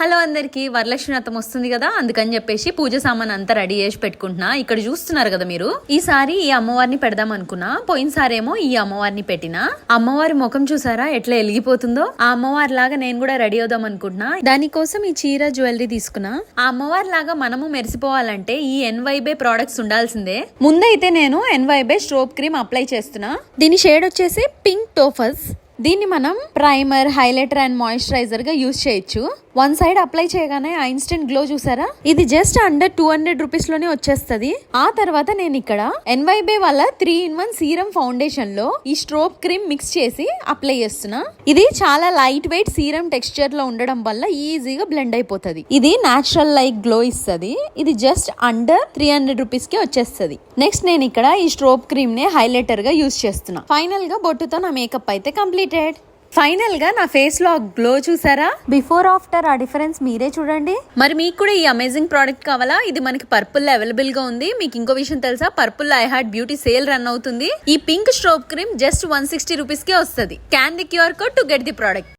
Hello అందరికి వరలక్ష్మి వ్రతం వస్తుంది కదా, అందుకని చెప్పేసి పూజ సామాన్ అంతా రెడీ చేసి పెట్టుకుంటున్నా. ఇక్కడ చూస్తున్నారు కదా మీరు, ఈసారి ఈ అమ్మవారిని పెడదాం అనుకున్నా. పోయినసారేమో ఈ అమ్మవారిని పెట్టినా. అమ్మవారి ముఖం చూసారా ఎట్లా వెలిగిపోతుందో. ఆ అమ్మవారి లాగా నేను కూడా రెడీ అవుదాం అనుకుంటున్నా. దానికోసం ఈ చీర జ్యువెలరీ తీసుకున్నా. ఆ అమ్మవారి లాగా మనము మెరిసిపోవాలంటే ఈ ఎన్వైబే ప్రొడక్ట్స్ ఉండాల్సిందే. ముందైతే నేను ఎన్వైబే స్ట్రోబ్ క్రీమ్ అప్లై చేస్తున్నా. దీని షేడ్ వచ్చేసి పింక్ టోఫస్. దీన్ని మనం ప్రైమర్, హైలైటర్ అండ్ మాయిశ్చరైజర్ గా యూజ్ చేయొచ్చు. వన్ సైడ్ అప్లై చేయగానే ఆ ఇన్స్టెంట్ గ్లో చూసారా, ఇది జస్ట్ అండర్ 200 రూపీస్ లోనే వచ్చేస్తుంది. ఆ తర్వాత నేను ఇక్కడ ఎన్వైబే వాళ్ళ 3-in-1 సీరం ఫౌండేషన్ లో ఈ స్ట్రోబ్ క్రీమ్ మిక్స్ చేసి అప్లై చేస్తున్నా. ఇది చాలా లైట్ వెయిట్ సీరం టెక్స్చర్ లో ఉండడం వల్ల ఈజీగా బ్లెండ్ అయిపోతుంది. ఇది నాచురల్ లైక్ గ్లో ఇస్తుంది. ఇది జస్ట్ అండర్ 300 రూపీస్ కి వచ్చేస్తుంది. నెక్స్ట్ నేను ఇక్కడ ఈ స్ట్రోబ్ క్రీమ్ నే హైలైటర్ గా యూజ్ చేస్తున్నా. ఫైనల్ గా బొట్టుతో నా మేకప్ అయితే కంప్లీటెడ్. ఫైనల్ గా నా ఫేస్ లో గ్లో చూసారా, బిఫోర్ ఆఫ్టర్ ఆ డిఫరెన్స్ మీరే చూడండి. మరి మీకు కూడా ఈ అమేజింగ్ ప్రోడక్ట్ కావాలా? ఇది మనకి పర్పుల్ లో అవైలబుల్ గా ఉంది. మీకు ఇంకో విషయం తెలుసా, పర్పుల్ లో I heart beauty sale run అవుతుంది. ఈ pink strobe cream just 160 rupees కే వస్తుంది. Scan the QR code to get the product.